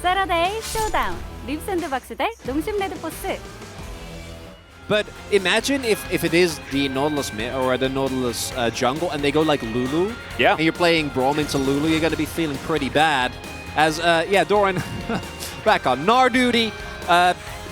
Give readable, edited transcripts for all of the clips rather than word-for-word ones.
엑사라다의 쇼다운, 립샌드박스 대 농심 레드포스. But imagine if it is the Nautilus mid or the Nautilus jungle and they go like Lulu. Yeah. And you're playing Braum into Lulu, you're going to be feeling pretty bad. As, Doran back on Gnar duty.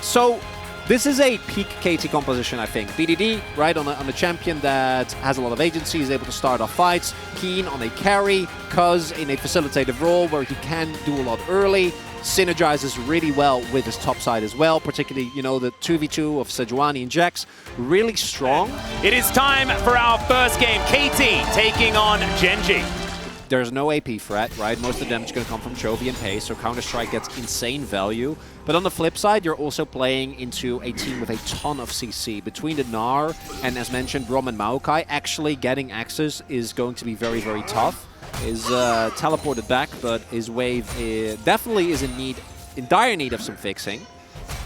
So this is a peak KT composition, I think. BDD, right, on a champion that has a lot of agency, is able to start off fights. Keen on a carry, Cuz in a facilitative role where he can do a lot early. Synergizes really well with his top side as well, particularly, the 2v2 of Sejuani and Jax. Really strong. It is time for our first game. KT taking on Genji. There's no AP threat, right? Most of the damage is going to come from Chovy and Pace, so Counter-Strike gets insane value. But on the flip side, you're also playing into a team with a ton of CC. Between the Gnar and, as mentioned, Braum and Maokai, actually getting access is going to be very, very tough. Is teleported back, but his wave definitely is in dire need of some fixing.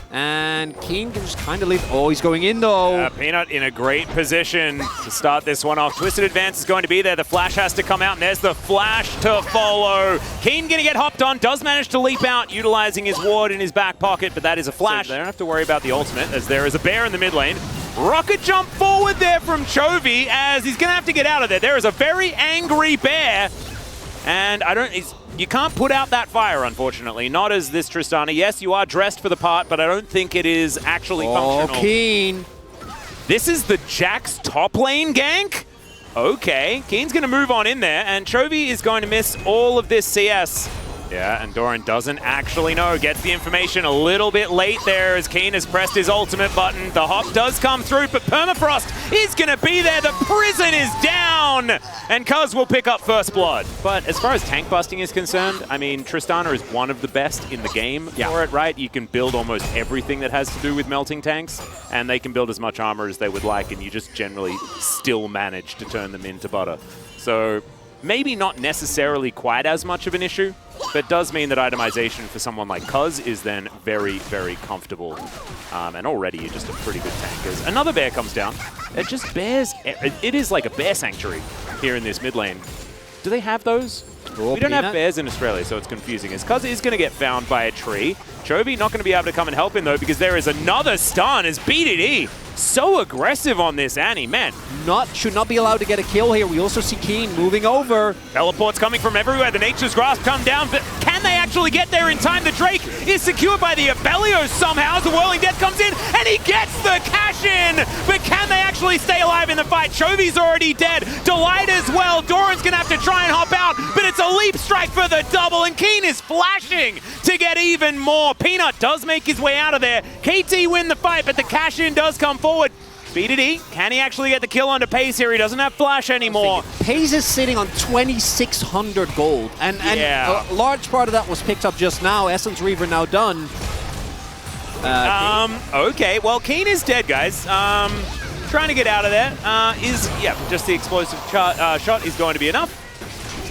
And Keen can just kind of leave. Oh, he's going in though. Peanut in a great position to start this one off. Twisted Advance is going to be there. The flash has to come out, and there's the flash to follow. Keen going to get hopped on, does manage to leap out, utilizing his ward in his back pocket, but that is a flash. So they don't have to worry about the ultimate, as there is a bear in the mid lane. Rocket jump forward there from Chovy, as he's going to have to get out of there. There is a very angry bear, and you can't put out that fire, unfortunately. Not as this Tristana. Yes, you are dressed for the part, but I don't think it is actually functional. Keen. This is the Jax top lane gank? Okay, Keen's going to move on in there, and Chovy is going to miss all of this CS. Yeah, and Doran doesn't actually know. Gets the information a little bit late there as Keen has pressed his ultimate button. The hop does come through, but Permafrost is going to be there. The prison is down, and Cuz will pick up first blood. But as far as tank busting is concerned, I mean, Tristana is one of the best in the game for it, right? You can build almost everything that has to do with melting tanks, and they can build as much armor as they would like, and you just generally still manage to turn them into butter. So maybe not necessarily quite as much of an issue, but does mean that itemization for someone like Cuz is then very, very comfortable. And already you're just a pretty good tank. As another bear comes down. It just bears. It is like a bear sanctuary here in this mid lane. Do they have those? We don't have bears in Australia, so it's confusing. As Cuz is going to get found by a tree. Chovy not going to be able to come and help him, though, because there is another stun as BDD so aggressive on this Annie. Man, should not be allowed to get a kill here. We also see Keen moving over. Teleports coming from everywhere. The Nature's Grasp come down, but can they actually get there in time? The Drake is secured by the Abelios somehow. The Whirling Death comes in, and he gets the cash in. But can they actually stay alive in the fight? Chovy's already dead. Delight as well. Doran's going to have to try and hop out, but it's a leap strike for the double, and Keen is flashing to get even more. Peanut does make his way out of there. KT win the fight, but the cash in does come forward. BDD, can he actually get the kill onto Pace here? He doesn't have flash anymore. Pace is sitting on 2,600 gold, and a large part of that was picked up just now. Essence Reaver now done. Okay, well, Keen is dead, guys. Trying to get out of there. Just the explosive shot is going to be enough.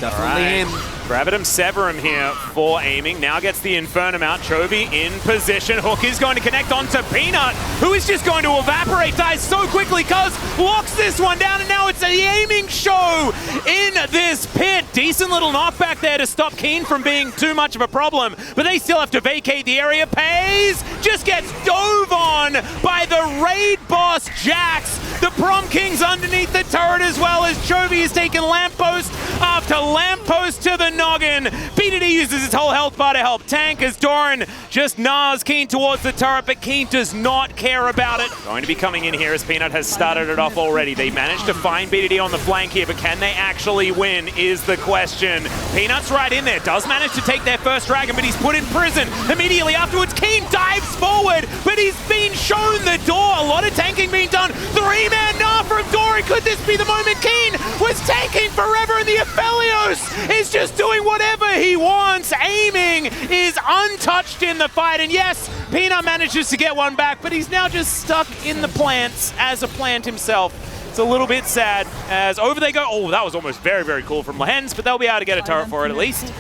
Definitely him. Gravitum Severum here for aiming. Now gets the Infernum out. Chovy in position. Hook is going to connect onto Peanut, who is just going to evaporate. Dies so quickly. Cuz locks this one down, and now it's the aiming show in this pit. Decent little knockback there to stop Keen from being too much of a problem, but they still have to vacate the area. Pays just gets dove on by the raid boss Jax. The Prom King's underneath the turret as well, as Chovy is taking lamppost after lamppost to the noggin. BDD uses his whole health bar to help tank as Doran just gnars Keen towards the turret, but Keen does not care about it. Going to be coming in here as Peanut has started it off already. They managed to find BDD on the flank here, but can they actually win is the question. Peanut's right in there, does manage to take their first dragon, but he's put in prison immediately afterwards. Keen dives forward, but he's been shown the door. A lot of tanking being done. Three-man Gnar from Doran. Could this be the moment? Keen was tanking forever, and the Aphelios is just doing whatever he wants. Aiming is untouched in the fight, and yes, Peanut manages to get one back, but he's now just stuck in the plants as a plant himself. It's a little bit sad as over they go. Oh, that was almost very, very cool from Lehens, but they'll be able to get a turret for it at least.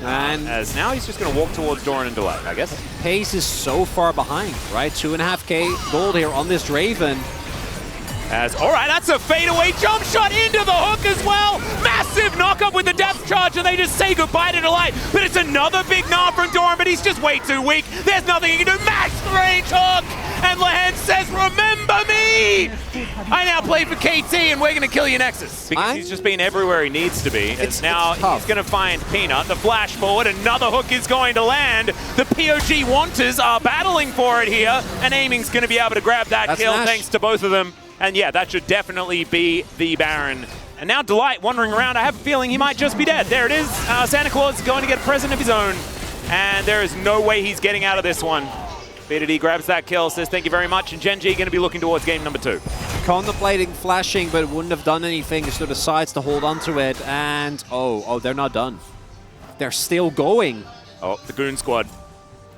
And as now he's just going to walk towards Doran and Delight, I guess. Pace is so far behind, right? 2.5k gold here on this Draven. All right, that's a fadeaway jump shot into the hook as well. Massive massive knock-up with the depth charge, and they just say goodbye to Delight. But it's another big gnaw from Doran, but he's just way too weak. There's nothing he can do. Max range hook! And Lehen says, remember me! I now play for KT, and we're going to kill your Nexus. Because he's just been everywhere he needs to be. And now he's going to find Peanut. The flash forward, another hook is going to land. The POG Wanters are battling for it here, and Aiming's going to be able to grab that kill thanks to both of them. And yeah, that should definitely be the Baron. And now Delight wandering around. I have a feeling he might just be dead. There it is. Santa Claus is going to get a present of his own. And there is no way he's getting out of this one. BDD grabs that kill, says thank you very much, and Gen G going to be looking towards game number 2. Contemplating flashing, but wouldn't have done anything, so decides to hold on to it, and oh, they're not done. They're still going. Oh, the Goon Squad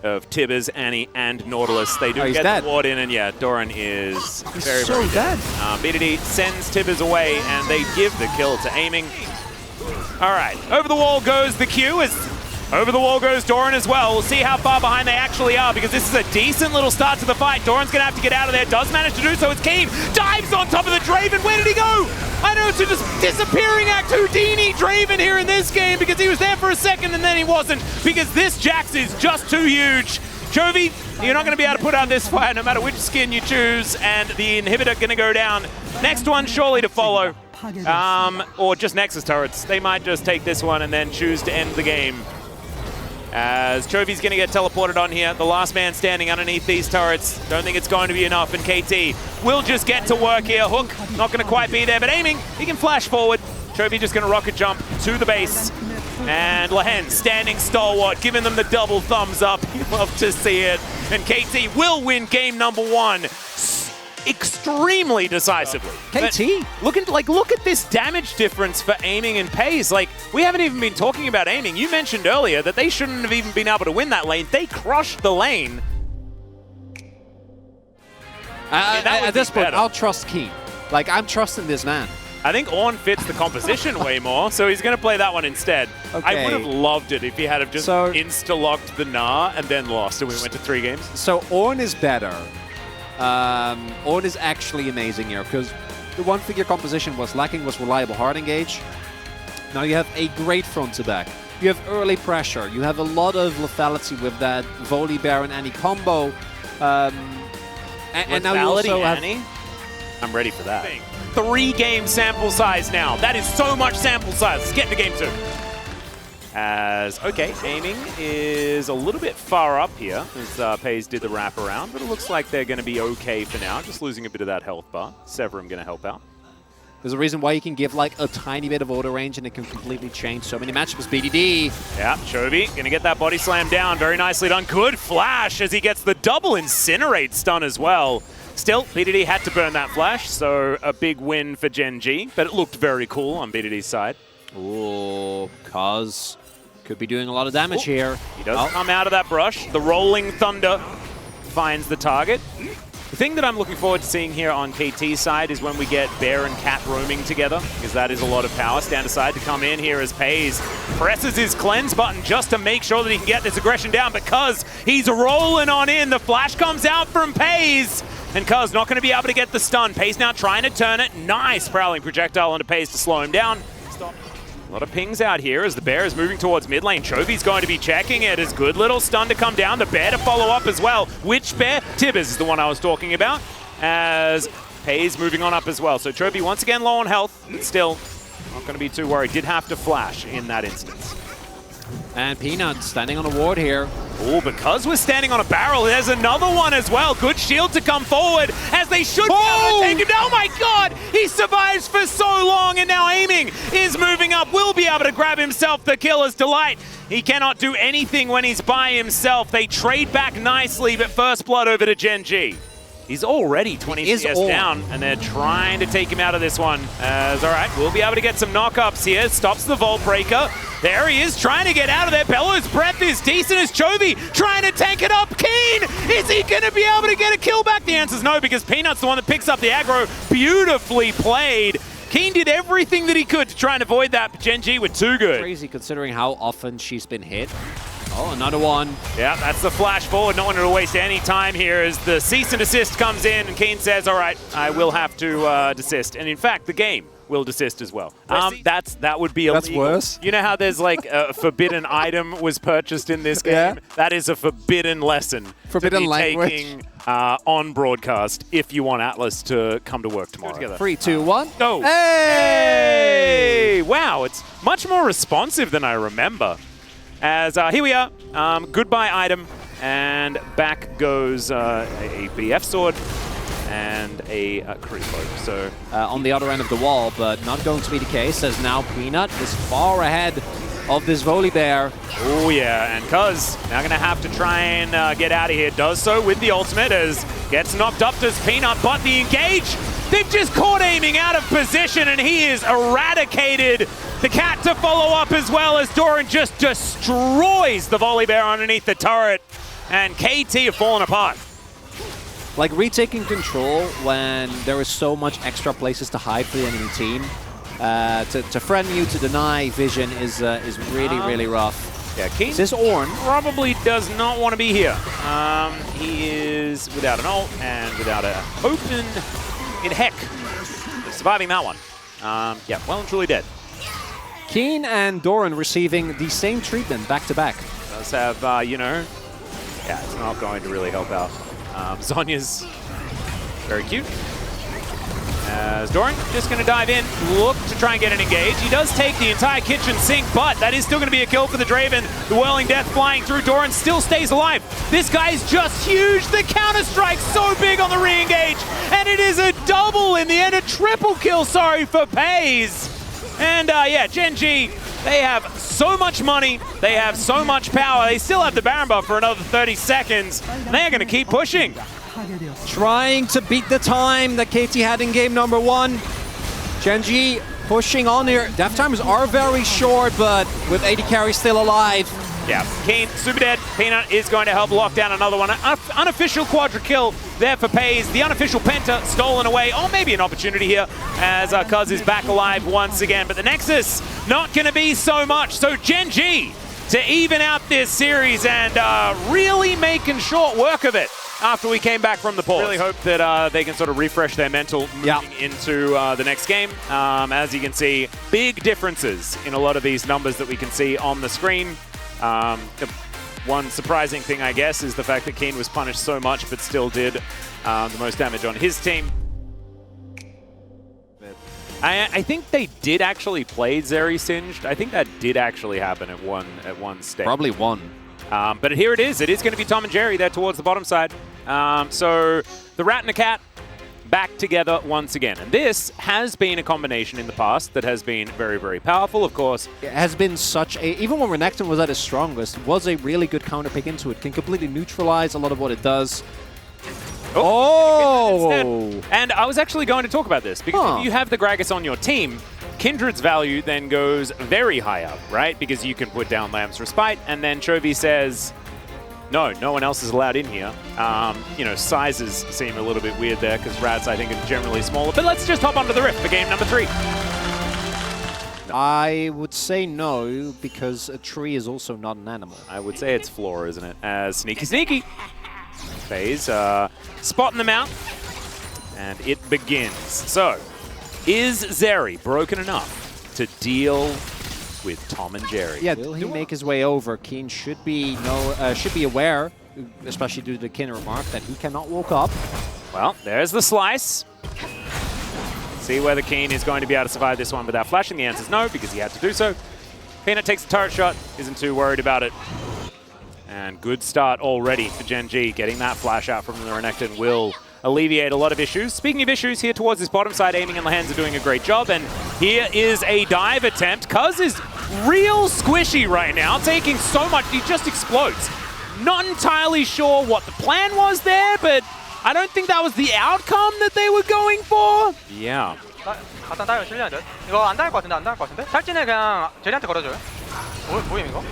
of Tibbers, Annie, and Nautilus. They do get dead. the ward in, and yeah, Doran is very dead. BDD sends Tibbers away, and they give the kill to Aiming. All right, over the wall goes the Q, over the wall goes Doran as well. We'll see how far behind they actually are, because this is a decent little start to the fight. Doran's going to have to get out of there. Does manage to do so. It's Keen. Dives on top of the Draven. Where did he go? I know it's a just disappearing act Houdini Draven here in this game, because he was there for a second and then he wasn't, because this Jax is just too huge. Chovy, you're not going to be able to put out this fire no matter which skin you choose, and the inhibitor going to go down. Next one surely to follow. Or just Nexus turrets. They might just take this one and then choose to end the game. As Chovy's going to get teleported on here. The last man standing underneath these turrets. Don't think it's going to be enough, and KT will just get to work here. Hook not going to quite be there, but Aiming, he can flash forward. Chovy just going to rocket jump to the base. And Lehen standing stalwart, giving them the double thumbs up. You love to see it. And KT will win game number 1 extremely decisively. KT? Look at this damage difference for Aiming and POG. Like, we haven't even been talking about Aiming. You mentioned earlier that they shouldn't have even been able to win that lane. They crushed the lane. At this point, I'll trust Keen. Like, I'm trusting this man. I think Ornn fits the composition way more, so he's going to play that one instead. Okay. I would have loved it if he had just insta-locked the Gnar and then lost, and we went to 3 games. So Ornn is better. Ornn is actually amazing here, because the one thing your composition was lacking was reliable hard engage. Now you have a great front to back. You have early pressure. You have a lot of lethality with that Volley Baron Annie combo. And now you also have... I'm ready for that. 3-game sample size now. That is so much sample size. Let's get into game 2. Okay, Aiming is a little bit far up here as POG did the wraparound, but it looks like they're going to be okay for now, just losing a bit of that health bar. Severum going to help out. There's a reason why you can give like a tiny bit of auto range and it can completely change so many matchups. BDD. Yeah, Chovy going to get that body slam down. Very nicely done. Good flash as he gets the double incinerate stun as well. Still, BDD had to burn that flash, so a big win for Gen G, but it looked very cool on BDD's side. Ooh, Kaz could be doing a lot of damage here. He does come out of that brush. The Rolling Thunder finds the target. The thing that I'm looking forward to seeing here on KT's side is when we get Bear and Cat roaming together, because that is a lot of power. Stand aside to come in here as POG presses his cleanse button just to make sure that he can get this aggression down, because he's rolling on in. The flash comes out from POG, and Kuz not going to be able to get the stun. POG now trying to turn it. Nice prowling projectile onto POG to slow him down. A lot of pings out here as the Bear is moving towards mid lane. Chovy's going to be checking it. As good little stun to come down. The Bear to follow up as well. Which Bear? Tibbers is the one I was talking about. As POG's moving on up as well. So Chovy once again low on health, but still not going to be too worried. Did have to flash in that instance. And Peanut standing on a ward here. Oh, because we're standing on a barrel, there's another one as well. Good shield to come forward as they should be able to take him down. Oh my god! He survives for so long, and now Aiming is moving up. Will be able to grab himself the kill as Delight. He cannot do anything when he's by himself. They trade back nicely, but first blood over to Gen G. He's already 20 CS down, and they're trying to take him out of this one. As, all right, we'll be able to get some knockups here. Stops the Vault Breaker. There he is, trying to get out of there. Bellow's breath is decent as Chovy trying to tank it up. Keen, is he going to be able to get a kill back? The answer's no, because Peanut's the one that picks up the aggro. Beautifully played. Keen did everything that he could to try and avoid that, but Gen G were too good. Crazy considering how often she's been hit. Oh, another one. Yeah, that's the flash forward. Not wanting to waste any time here as the cease and desist comes in, and Keen says, all right, I will have to desist. And in fact, the game will desist as well. That would be illegal. That's worse. You know how there's like a forbidden item was purchased in this game? Yeah. That is a forbidden lesson. Forbidden to be language. Taking, on broadcast if you want Atlas to come to work tomorrow. Together. 3, 2, 1. Go. Hey! Hey! Wow, it's much more responsive than I remember. As here we are, goodbye item, and back goes a BF sword and a crew cloak. So On the other end of the wall, but not going to be the case, as now Peanut is far ahead of this Volibear. oh yeah, and Cuz now gonna have to try and get out of here. Does so with the ultimate as gets knocked up to Peanut, but the engage, they've just caught aiming out of position and he is eradicated. The cat to follow up as well as Doran just destroys the Volibear underneath the turret, and KT have fallen apart. Like retaking control when there is so much extra places to hide for the enemy team. To friend you, to deny vision is really, really rough. Yeah, Keen Is this Ornn? probably does not want to be here. He is without an ult and without a open in heck. Surviving that one. Yeah, well and truly dead. Keen and Doran receiving the same treatment back to back. Does have, you know, yeah, it's not going to really help out. Zonya's very cute. As Doran just going to dive in, look to try and get an engage. He does take the entire kitchen sink, but that is still going to be a kill for the Draven. The Whirling Death flying through. Doran still stays alive. This guy is just huge. The counter-strike so big on the re-engage, and it is a double in the end, a triple kill, sorry, for FaZe. And yeah, Gen G, they have so much money, they have so much power, they still have the Baron buff for another 30 seconds, and they are going to keep pushing. Trying to beat the time that KT had in game number 1. Gen G pushing on here. Death times are very short, but with AD carry still alive. Yeah, Keen, super dead. Peanut is going to help lock down another one. An unofficial quadra kill there for FaZe. The unofficial Penta stolen away. Oh, maybe an opportunity here as Cuz is back alive once again. But the Nexus, not going to be so much. So Gen G to even out this series and really making short work of it after we came back from the pause. Really hope that they can sort of refresh their mental moving into the next game. As you can see, big differences in a lot of these numbers that we can see on the screen. The one surprising thing, I guess, is the fact that Keen was punished so much but still did the most damage on his team. I think they did actually play Zeri Singed. I think that did actually happen at one stage. Probably one. But here it is. It is going to be Tom and Jerry there towards the bottom side. So the Rat and the Cat back together once again. And this has been a combination in the past that has been very, very powerful, of course. It has been such a... Even when Renekton was at his strongest, was a really good counter pick into it. Can completely neutralize a lot of what it does. Oh! And I was actually going to talk about this, because if you have the Gragas on your team, Kindred's value then goes very high up, right? Because you can put down Lamb's Respite, and then Chovy says, no one else is allowed in here. You know, sizes seem a little bit weird there, because Rats, I think, are generally smaller. But let's just hop onto the Rift for game number 3. I would say no, because a tree is also not an animal. I would say it's Flora, isn't it? As Sneaky. FaZe spotting them out, and it begins. So, is Zeri broken enough to deal with Tom and Jerry? Yeah, will he make his way over? Keen should be aware, especially due to the Kin remark, that he cannot walk up. Well, there's the slice. See whether Keen is going to be able to survive this one without flashing. The answer is no, because he had to do so. Peanut takes the turret shot, isn't too worried about it. And good start already for Gen G. Getting that flash out from the Renekton will alleviate a lot of issues. Speaking of issues, here towards this bottom side, Aiming and Lahens are doing a great job. And here is a dive attempt. Cuz is real squishy right now, taking so much, he just explodes. Not entirely sure what the plan was there, but I don't think that was the outcome that they were going for. Yeah. 갖다 따요, 실리안 듯. 이거 안 닿을 것 같은데, 안 닿을 것 같은데? 탈진에 그냥 제리한테 걸어줘요. 뭐임 이거?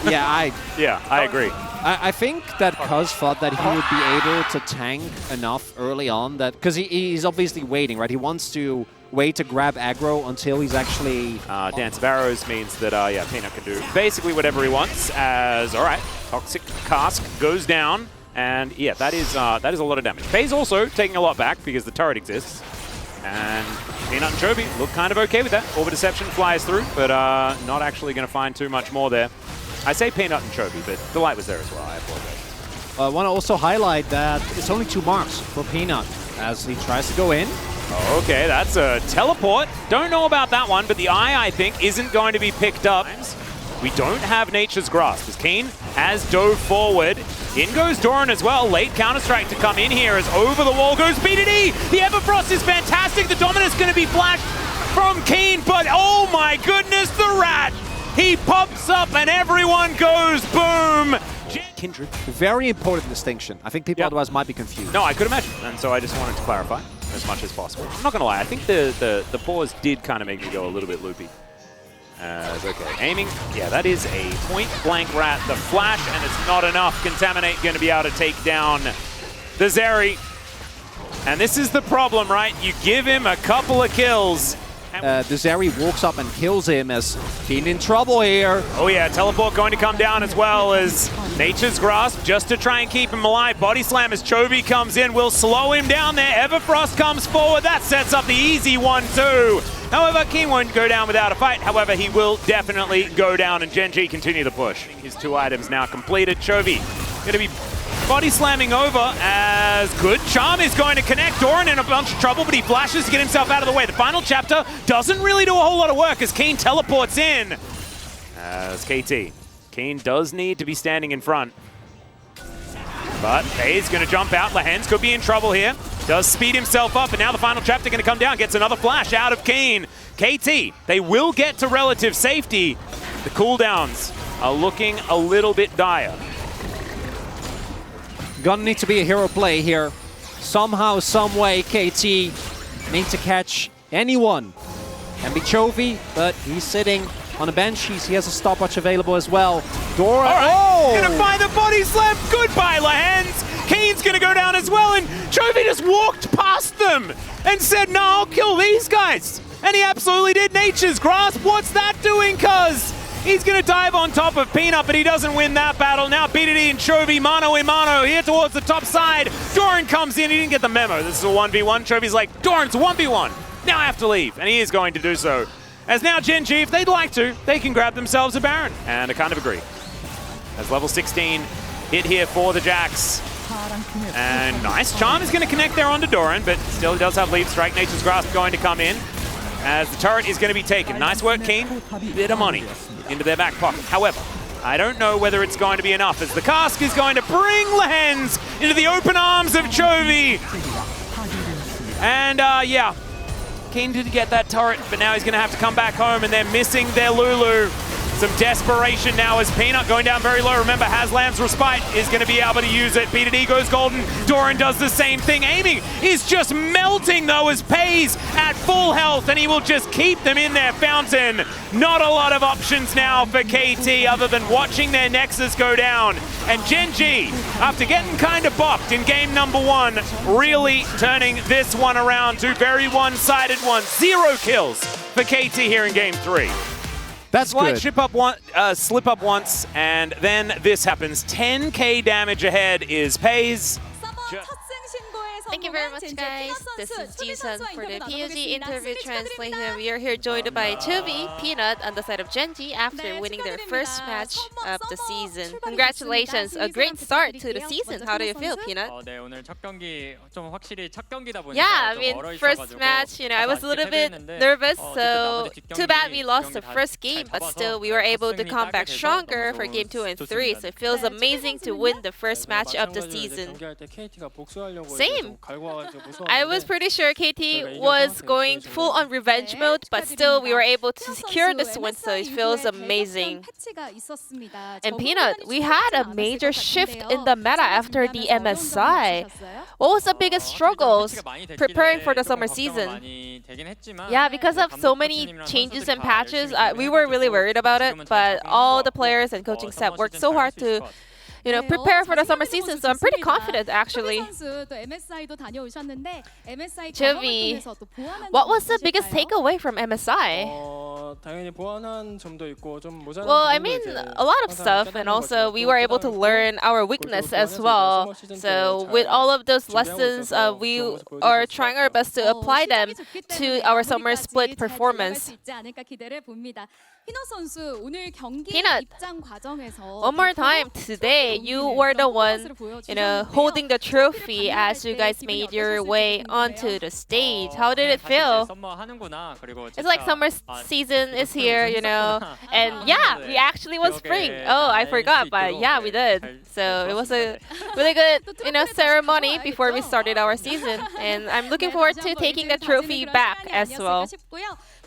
Yeah, I agree. I think that Cuz thought that he would be able to tank enough early on, that because he's obviously waiting, right? He wants to wait to grab aggro until he's actually... Dance of Arrows means that, yeah, Peanut can do basically whatever he wants as, all right, Toxic Cask goes down, and yeah, that is a lot of damage. FaZe also taking a lot back because the turret exists, and Peanut and Chovy look kind of okay with that. Orbit Deception flies through, but not actually going to find too much more there. I say Peanut and Chovy, but the light was there as well. I apologize. I want to also highlight that it's only 2 marks for Peanut as he tries to go in. Okay, that's a teleport. Don't know about that one, but the eye, I think, isn't going to be picked up. We don't have Nature's Grasp as Keen has dove forward. In goes Doran as well. Late Counter-Strike to come in here as over the wall goes BDD. The Everfrost is fantastic. The Dominus going to be flashed from Keen, but oh my goodness, the Rat! He pops up and everyone goes boom! Kindred, very important distinction. I think people otherwise might be confused. No, I could imagine, and so I just wanted to clarify as much as possible. I'm not going to lie, I think the pause did kind of make me go a little bit loopy. Okay, aiming, yeah, that is a point-blank Rat. The flash, and it's not enough. Contaminate going to be able to take down the Zeri. And this is the problem, right? You give him a couple of kills. The Zeri walks up and kills him as Keen in trouble here. Oh yeah, teleport going to come down as well as Nature's Grasp just to try and keep him alive. Body Slam as Chovy comes in will slow him down there. Everfrost comes forward. That sets up the easy 1-2. However, Keen won't go down without a fight. However, he will definitely go down and Gen G continue the push. His 2 items now completed. Chovy going to be body slamming over as good charm is going to connect. Doran in a bunch of trouble, but he flashes to get himself out of the way. The final chapter doesn't really do a whole lot of work as Keen teleports in. As KT. Keen does need to be standing in front. But Faye's going to jump out. Lahens could be in trouble here. Does speed himself up, and now the final chapter going to come down. Gets another flash out of Keen. KT, they will get to relative safety. The cooldowns are looking a little bit dire. Gonna need to be a hero play here. Somehow, some way, KT needs to catch anyone. Can be Chovy, but he's sitting on a bench. He has a stopwatch available as well. Dora, Gonna find the body slam. Goodbye, Lahens. Keen's gonna go down as well, and Chovy just walked past them and said, no, I'll kill these guys. And he absolutely did. Nature's Grasp, what's that doing, cuz? He's going to dive on top of Peanut, but he doesn't win that battle. Now BDD and Chovy mano a mano here towards the top side. Doran comes in. He didn't get the memo. This is a 1v1. Chovy's like, Doran's 1v1. Now I have to leave. And he is going to do so. As now Gen G, if they'd like to, they can grab themselves a Baron. And I kind of agree. As level 16 hit here for the Jacks. And nice. Charm is going to connect there onto Doran, but still he does have Leap Strike. Nature's Grasp going to come in as the turret is going to be taken. Nice work, Keen. Bit of money into their back pocket. However, I don't know whether it's going to be enough as the cask is going to bring Lahens into the open arms of Chovy. And yeah, Keen did get that turret, but now he's going to have to come back home and they're missing their Lulu. Some desperation now as Peanut going down very low. Remember, Haslam's Respite is going to be able to use it. BDD goes golden. Doran does the same thing. Aiming is just melting, though, as Pays at full health, and he will just keep them in their fountain. Not a lot of options now for KT other than watching their Nexus go down. And Gen G, after getting kind of bopped in game number 1, really turning this one around to very one-sided one. 0 kills for KT here in game 3. That's Slight good. slip up once, and then this happens. 10k damage ahead is Pays. Thank you very much, guys. This is Ji-sun for the POG Interview translation. We are here joined by Chovy, Peanut on the side of Gen G after winning their first match of the season. Congratulations, a great start to the season. How do you feel, Peanut? Yeah, I mean, first match, I was a little bit nervous, so too bad we lost the first game, but still we were able to come back stronger for game 2 and 3, so it feels amazing to win the first match of the season. Same. I was pretty sure KT was going full on revenge mode, but still we were able to secure this win, so it feels amazing. And Peanut, we had a major shift in the meta after the MSI. What was the biggest struggles preparing for the summer season? Yeah, because of so many changes and patches, we were really worried about it, but all the players and coaching staff worked so hard to prepare for the summer season, so I'm pretty confident, actually. Chovy, what was the biggest takeaway from MSI? 당연히 보완한 점도 있고 좀 모자란 Well, I 부분도 mean, 이제 a lot of 항상 stuff, 깨닫는 and also 거죠. we 또 were able to 깨달고 learn our 그걸 또 weakness 보완해서 as 이제 well. 서머 시즌 때 So 잘 with all of those 준비하고 lessons, 있어서 we 좋은 모습 보여줄 are 수 있을 것 trying our 같아요. best to apply them to our summer split performance. Peanut, one more time today, you were the one, holding the trophy as you guys made your way onto the stage. How did it feel? It's like summer season is here, and yeah, we actually was spring. Oh, I forgot, but yeah, we did. So it was a really good, ceremony before we started our season, and I'm looking forward to taking the trophy back as well.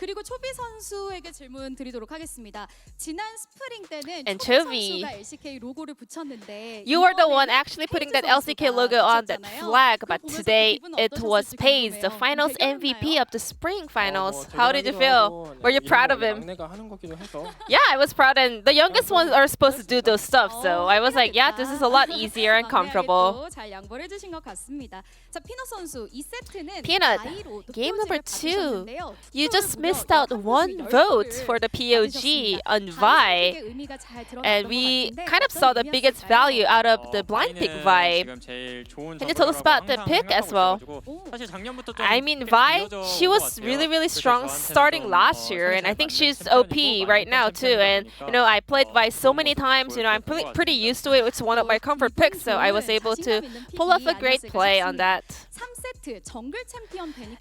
그리고 초비 선수에게 질문 드리도록 하겠습니다. 지난 스프링 때는 And 초비 Chobi, 선수가 LCK 로고를 붙였는데 you were the one actually putting that LCK logo on that flag, but today it was Paige, the finals MVP of the spring finals. How did you feel? Were you proud of him? 막내가 하는 거기도 해서 Yeah, I was proud, and the youngest ones are supposed to do those stuff, so I was like, yeah, this is a lot easier and comfortable. 잘 양보를 해주신 것 같습니다. 자, 피넛 선수 2세트는 Peanut, game number 2. You just missed out one vote for the POG on Vi, and we kind of saw the biggest value out of the blind pick vibe. Can you tell us about the pick as well? I mean, Vi, she was really, really strong starting last year, and I think she's OP right now too. And I played Vi so many times. I'm pretty used to it. It's one of my comfort picks, so I was able to pull off a great play on that.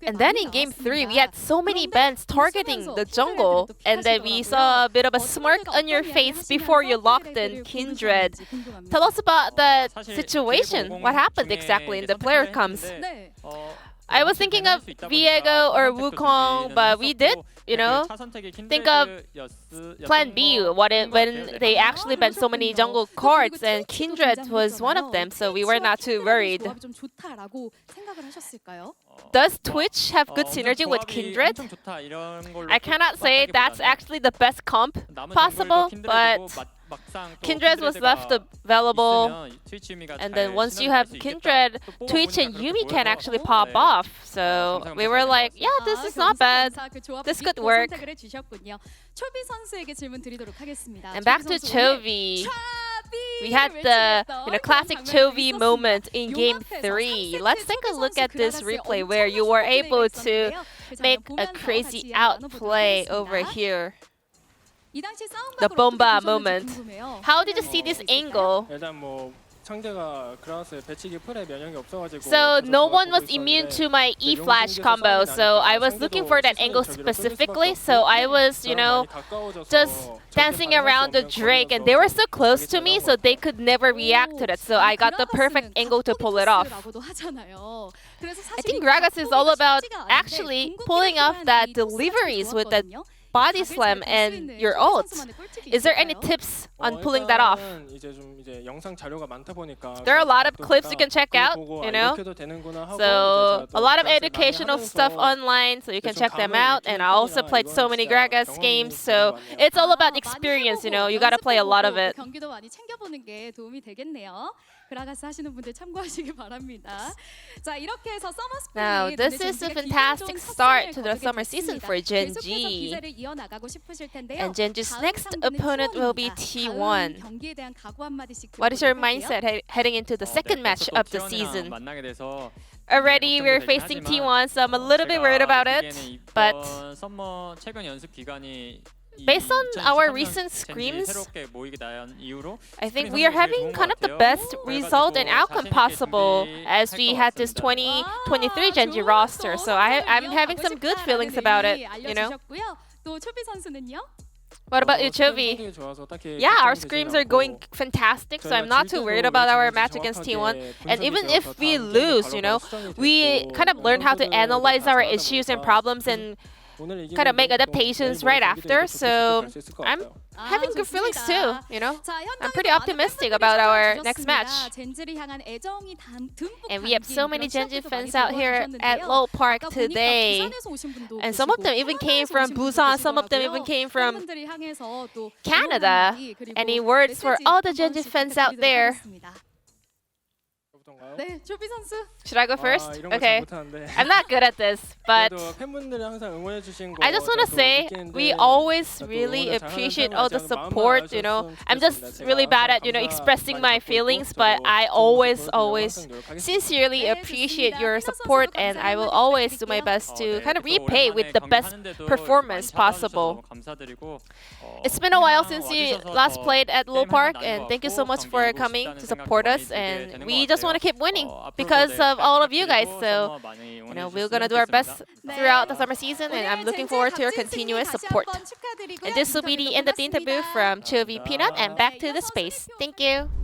And then in game 3, we had so many bans targeting the jungle, and then we saw a bit of a smirk on your face before you locked in Kindred. Tell us about that situation. What happened exactly in the player comes? I was thinking of Viego or Wukong, but we did, think of Plan B when they actually banned so many jungle cards, and Kindred was one of them, so we were not too worried. Does Twitch have good synergy with Kindred? I cannot say that's actually the best comp possible, but Kindred was left available, and then once you have Kindred, Twitch and Yumi can actually pop off. So we were like, yeah, this is not bad. This could work. And back to Chovy. We had the classic Chovy moment in game 3. Let's take a look at this replay where you were able to make a crazy outplay over here. The bomba moment. How did you see this angle? 일단 뭐 상대가 그라스 배치기 풀에 면역이 없어가지고 So no one was immune to my E flash combo, so I was looking for that angle specifically. So I was, just dancing around the Drake, and they were so close to me, so they could never react to that. So I got the perfect angle to pull it off. I think Gragas is all about actually pulling off that deliveries with that body slam and your ult. Is there any tips on pulling that off? There are a lot of clips you can check out, So a lot of educational stuff online, so you can check them out. And I also played so many Gragas games, so it's all about experience, you gotta play a lot of it. Now, this is a fantastic start to the summer season for Gen G. And Gen G's next opponent will be T1. What is your mindset heading into the second match of the season? Already, we're facing T1, so I'm a little bit worried about it. But based on our recent scrims, I think we are having kind of the best result and outcome possible as we had this 2023 Gen G roster. So I'm having some good feelings about it, What about you, Chovy? Yeah, our scrims are going fantastic, so I'm not too worried about our match against T1. And even if we lose, we kind of learn how to analyze our issues and problems and kind of make adaptations right after. So I'm having good feelings too, I'm pretty optimistic about our next match. And we have so many Gen G fans out here at Lowell Park today. And some of them even came from Busan, some of them even came from Canada. Any words for all the Gen G fans out there? 저부터인가요? 네, 초비 선수. Should I go first? 이런 거 잘 Okay. 못하는데. I'm not good at this, but 그래도 팬분들이 항상 응원해 주신 거 I just want to 저도 say 느끼는데 we always 또 really 응원을 잘하는 appreciate 팬을 all the 아직 마음을 support, you know. 알아주셨으면 I'm 좋겠습니다. just really 제가 bad at, you know, 감사 expressing 많이 my 받고 feelings, 있고 but 저도 I 좋은 always, 모습 보여드리려고 always 항상 노력하겠습니다. sincerely 네, appreciate 좋습니다. your 피넛 support, 선수도 and I will 감사의 always do 말씀 my best to 네, kind of 또 repay with 오랜만에 the best 경기하는데도 performance 많이 찾아와주셔서 possible. 너무 감사드리고, It's been a while 그냥 since we 와주셔서 last 더 played at Lowell 게임 Park, 하는 거 and thank you so 같고 much for 경기 이기고 coming 싶다는 to 생각도 support 많이 us, 들게 and 되는 we 것 just want to 같아요. keep winning 앞으로도 because 네, of all of you guys. 부탁드리고 So, 썸머 많이 you 응원해 know, we're 주셨으면 gonna do our best 좋겠습니다. throughout the summer season, and I'm 오늘 looking 젠제 forward to your 박진 승리 continuous 다시 support. 한번 축하드리고요. And this will be the end of the interview 고맙습니다. from Chovy Peanut, and back to the 이어서 space. 순위표 Thank you.